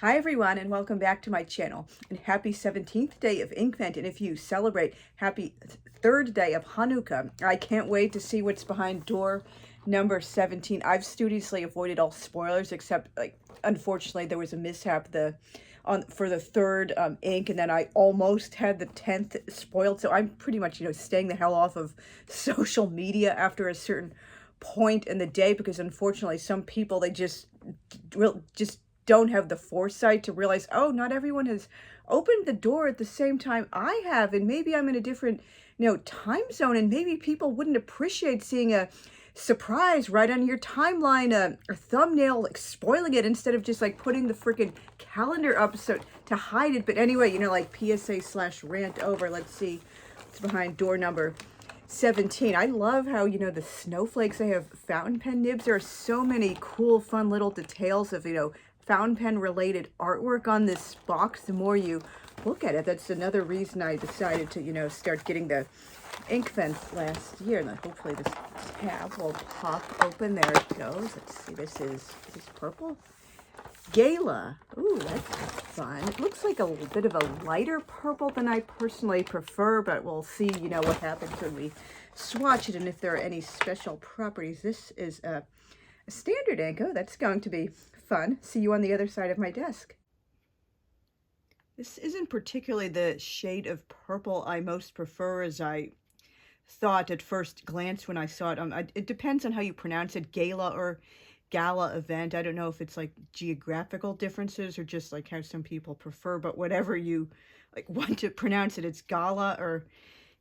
Hi everyone, and welcome back to my channel, and happy 17th day of Inkvent. And if you celebrate, happy third day of Hanukkah. I can't wait to see what's behind door number 17. I've studiously avoided all spoilers, except, like, unfortunately there was a mishap for the third ink, and then I almost had the 10th spoiled. So I'm pretty much, staying the hell off of social media after a certain point in the day, because unfortunately some people, they just don't have the foresight to realize, oh, not everyone has opened the door at the same time I have, and maybe I'm in a different, time zone, and maybe people wouldn't appreciate seeing a surprise right on your timeline, a thumbnail, like, spoiling it, instead of just, like, putting the freaking calendar up so to hide it. But anyway, like, PSA/rant over. Let's see what's behind door number 17. I love how, the snowflakes, they have fountain pen nibs. There are so many cool, fun little details of, fountain pen related artwork on this box. The more you look at it, that's another reason I decided to, start getting the Inkvent last year. And hopefully this tab will pop open. There it goes. Let's see, this is purple? Gala. Ooh, that's fun. It looks like a little bit of a lighter purple than I personally prefer, but we'll see, what happens when we swatch it and if there are any special properties. This is a standard ink. Oh, that's going to be fun. See you on the other side of my desk. This isn't particularly the shade of purple I most prefer, as I thought at first glance when I saw it. It depends on how you pronounce it, Gala or Gala event. I don't know if it's like geographical differences or just like how some people prefer, but whatever you like want to pronounce it, it's Gala or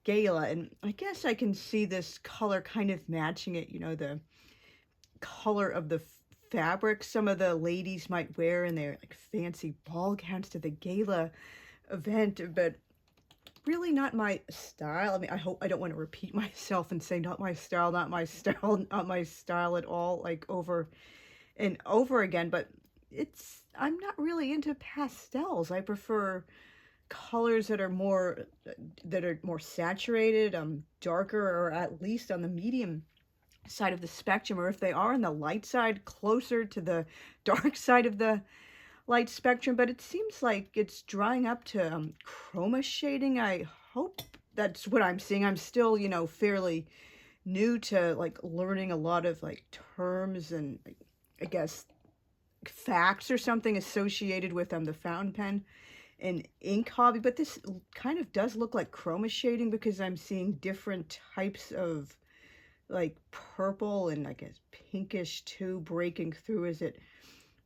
Gala. And I guess I can see this color kind of matching it, the color of the fabric some of the ladies might wear in their, like, fancy ball gowns to the gala event, but really not my style. I mean, I hope I don't want to repeat myself and say not my style, not my style, not my style at all, like, over and over again. But I'm not really into pastels. I prefer colors that are more saturated, darker, or at least on the medium side of the spectrum, or if they are on the light side, closer to the dark side of the light spectrum. But it seems like it's drying up to chroma shading. I hope that's what I'm seeing. I'm still, fairly new to, like, learning a lot of, like, terms and, I guess, facts or something associated with the fountain pen and ink hobby. But this kind of does look like chroma shading, because I'm seeing different types of, like, purple and, I guess, pinkish too, breaking through as it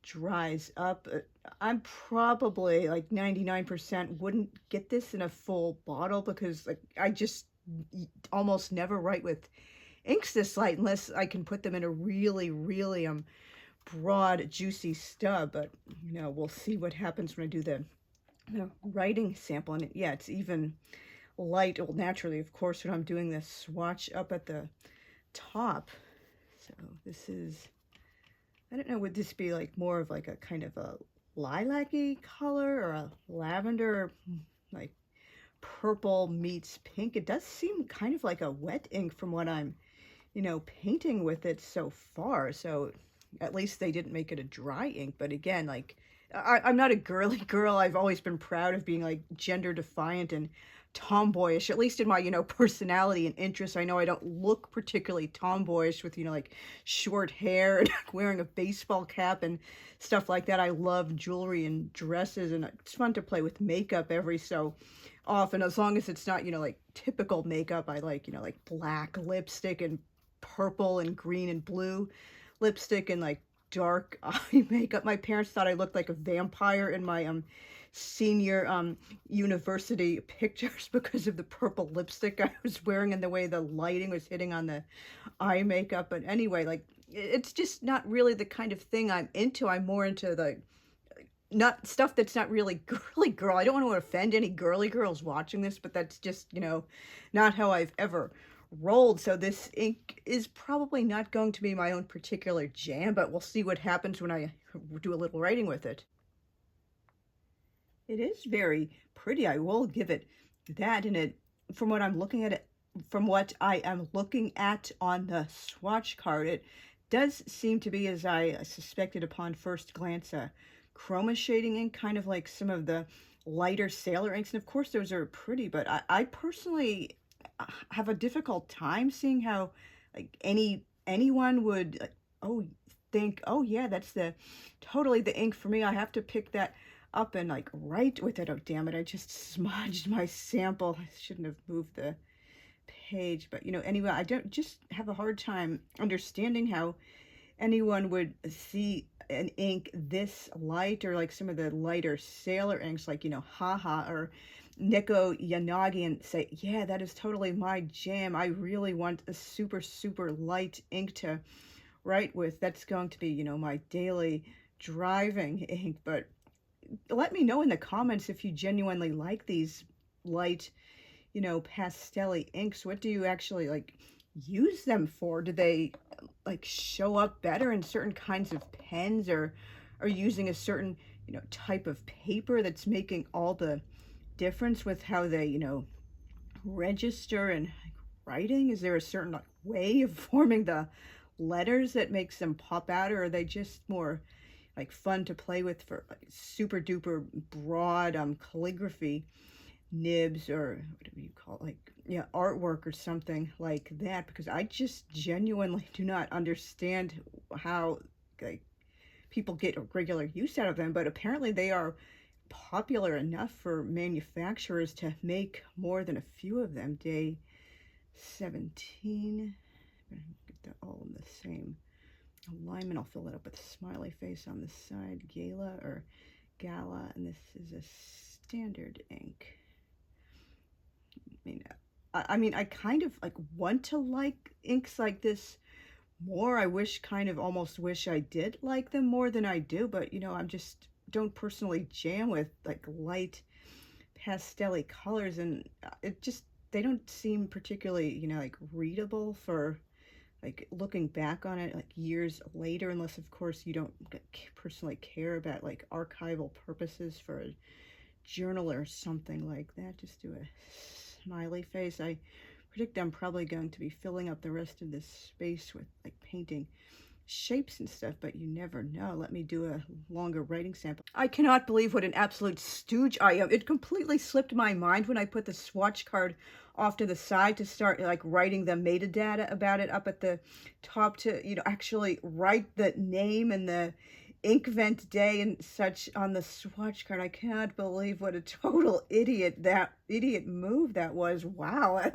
dries up. I'm probably like 99% wouldn't get this in a full bottle, because, like, I just almost never write with inks this light unless I can put them in a really, really broad, juicy stub. But, we'll see what happens when I do the writing sample. And yeah, it's even light. Well, naturally, of course, when I'm doing this swatch up at the top. So this is, I don't know, would this be like more of like a kind of a lilac-y color, or a lavender, like purple meets pink? It does seem kind of like a wet ink from what I'm, painting with it so far. So at least they didn't make it a dry ink. But again, like, I'm not a girly girl. I've always been proud of being, like, gender defiant and tomboyish, at least in my, personality and interests. I know I don't look particularly tomboyish with, like, short hair and wearing a baseball cap and stuff like that. I love jewelry and dresses, and it's fun to play with makeup every so often, as long as it's not, like, typical makeup. I like, like black lipstick and purple and green and blue lipstick and, like, dark eye makeup. My parents thought I looked like a vampire in my senior university pictures because of the purple lipstick I was wearing and the way the lighting was hitting on the eye makeup. But anyway, like, it's just not really the kind of thing I'm into. I'm more into the not stuff that's not really girly girl. I don't want to offend any girly girls watching this, but that's just, not how I've ever rolled. So this ink is probably not going to be my own particular jam, but we'll see what happens when I do a little writing with it. It is very pretty, I will give it that. And it, from what I'm looking at it, from what I am looking at on the swatch card, it does seem to be, as I suspected upon first glance, a chroma shading ink, kind of like some of the lighter sailor inks. And of course, those are pretty, but I personally have a difficult time seeing how like anyone would like, oh, think, oh yeah, that's the totally the ink for me. I have to pick that up and like write with it. Oh damn it, I just smudged my sample. I shouldn't have moved the page, but anyway, I don't just have a hard time understanding how anyone would see an ink this light, or like some of the lighter sailor inks like Haha or Nico Yanagi, and say, yeah, that is totally my jam. I really want a super super light ink to write with. That's going to be my daily driving ink. But let me know in the comments if you genuinely like these light pastel-y inks. What do you actually like use them for? Do they like show up better in certain kinds of pens, or are using a certain type of paper that's making all the difference with how they register and writing? Is there a certain like way of forming the letters that makes them pop out, or are they just more like fun to play with for like super duper broad calligraphy nibs, or what do you call it, like artwork or something like that? Because I just genuinely do not understand how like people get regular use out of them, but apparently they are popular enough for manufacturers to make more than a few of them. Day 17, get that all in the same alignment. I'll fill it up with a smiley face on the side. Gala, and this is a standard ink. I kind of like want to like inks like this more. I almost wish I did like them more than I do, but I'm just don't personally jam with like light pastel-y colors, and they don't seem particularly like readable for like looking back on it like years later, unless of course you don't personally care about like archival purposes for a journal or something like that. Just do a smiley face. I predict I'm probably going to be filling up the rest of this space with like painting shapes and stuff, but you never know. Let me do a longer writing sample. I cannot believe what an absolute stooge I am. It completely slipped my mind when I put the swatch card off to the side to start like writing the metadata about it up at the top, to actually write the name and the Inkvent day and such on the swatch card. I cannot believe what a total idiot move that was. Wow,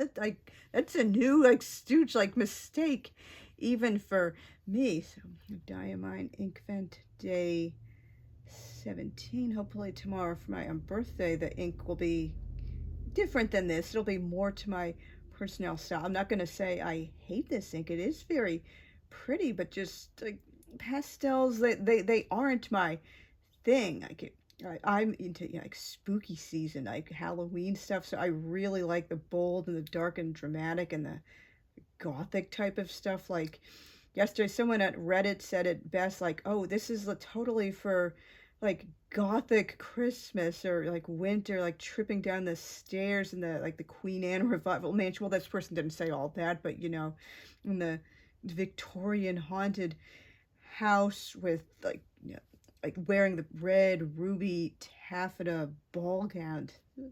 that's a new like stooge like mistake even for me. So Diamine Inkvent day 17. Hopefully tomorrow for my birthday the ink will be different than this. It'll be more to my personal style. I'm not going to say I hate this ink. It is very pretty, but just like pastels, they aren't my thing. I'm into like spooky season, like Halloween stuff, so I really like the bold and the dark and dramatic and the gothic type of stuff. Like yesterday someone at Reddit said it best, like, oh, this is totally for like gothic Christmas or like winter, like tripping down the stairs in the like the Queen Anne revival mansion. Well, this person didn't say all that, but in the Victorian haunted house with like like wearing the red ruby taffeta ball gown, so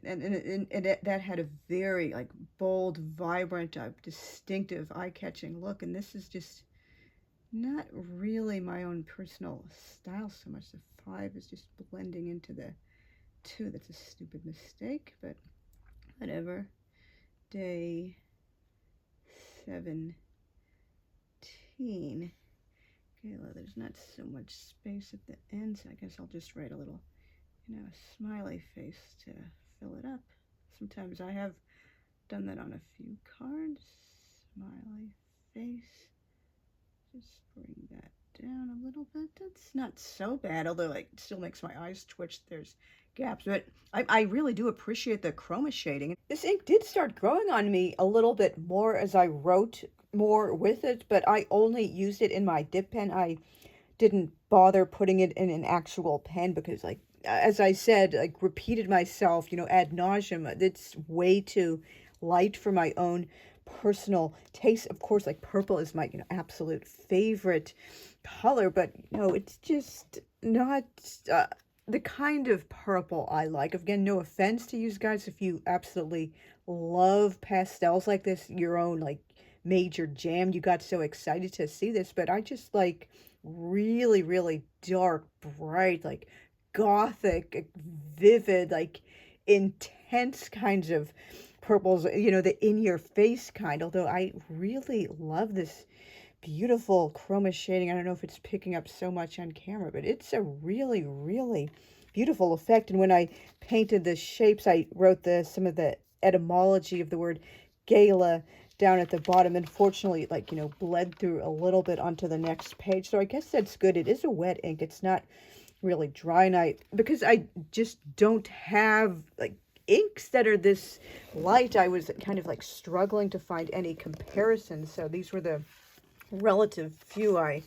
and that had a very like bold, vibrant, distinctive, eye-catching look, and this is just not really my own personal style so much. The 5 is just blending into the 2. That's a stupid mistake, but whatever. Day 17. Okay, well, there's not so much space at the end, so I guess I'll just write a little, smiley face to fill it up. Sometimes I have done that on a few cards. Smiley face. Just bring that down a little bit. That's not so bad, although like it still makes my eyes twitch. There's gaps, but I really do appreciate the chroma shading. This ink did start growing on me a little bit more as I wrote more with it, but I only used it in my dip pen. I didn't bother putting it in an actual pen because, like, as I said, like repeated myself, ad nauseum. It's way too light for my own personal taste. Of course, like purple is my absolute favorite color, but no, it's just not the kind of purple I like. Again, no offense to you guys if you absolutely love pastels like this, your own like major jam. You got so excited to see this, but I just like really, really dark, bright, like gothic, vivid, like intense kinds of purples, you know, the in your face kind. Although I really love this beautiful chroma shading. I don't know if it's picking up so much on camera, but it's a really, really beautiful effect. And when I painted the shapes, I wrote some of the etymology of the word gala down at the bottom. Unfortunately, like, you know, bled through a little bit onto the next page. So I guess that's good. It is a wet ink. It's not really dry. And because I just don't have like inks that are this light, I was kind of like struggling to find any comparisons. So these were the relative few I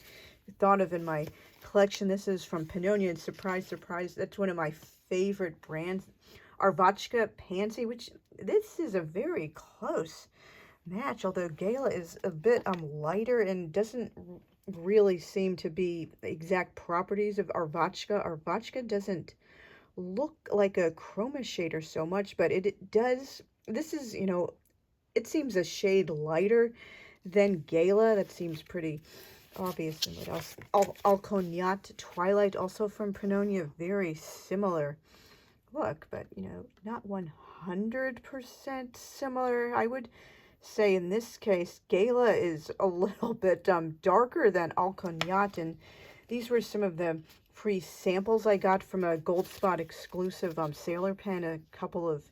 thought of in my collection. This is from Pannonia, and surprise, surprise, that's one of my favorite brands. Arvachka Pansy, which this is a very close match, although Gala is a bit lighter and doesn't really seem to be the exact properties of Arvachka. Arvachka doesn't look like a chroma shader so much, but it does. This is, you know, it seems a shade lighter than Gala. That seems pretty obvious. And what else? Alconiat Twilight, also from Pannonia. Very similar look, but, you know, not 100% similar. I would say in this case, Gala is a little bit darker than Alconiat. And these were some of the free samples I got from a Gold Spot exclusive Sailor pen a couple of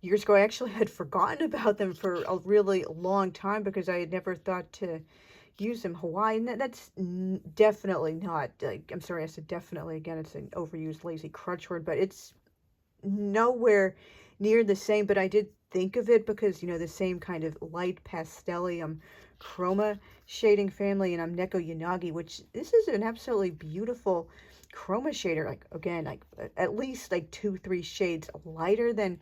years ago. I actually had forgotten about them for a really long time because I had never thought to use them. Hawaii, and that's definitely not, like, I'm sorry, I said definitely, again, it's an overused lazy crutch word, but it's nowhere near the same. But I did think of it because, you know, the same kind of light pastellium chroma shading family, and I'm Neko Yanagi, which this is an absolutely beautiful chroma shader, like, again, like at least like 2-3 shades lighter than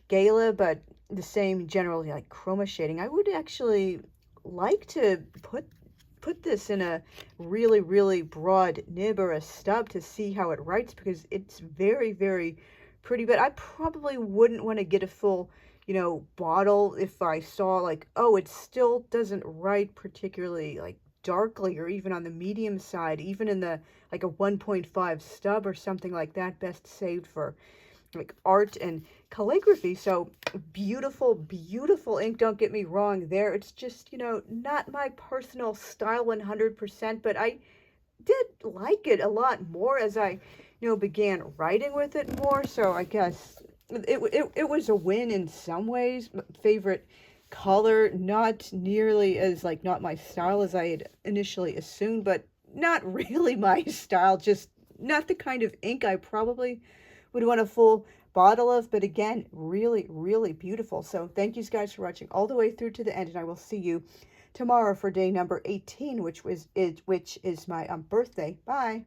Gala, but the same generally like chroma shading. I would actually like to put this in a really, really broad nib or a stub to see how it writes, because it's very, very pretty. But I probably wouldn't want to get a full, you know, bottle if I saw like, oh, it still doesn't write particularly like darkly or even on the medium side, even in the like a 1.5 stub or something like that, best saved for like art and calligraphy. So beautiful, beautiful ink, don't get me wrong there. It's just, you know, not my personal style 100%, but I did like it a lot more as I, you know, began writing with it more. So I guess it was a win in some ways. Favorite color, not nearly as like not my style as I had initially assumed, but not really my style, just not the kind of ink I probably would want a full bottle of. But again, really, really beautiful. So thank you guys for watching all the way through to the end, and I will see you tomorrow for day number 18, which is my birthday. Bye.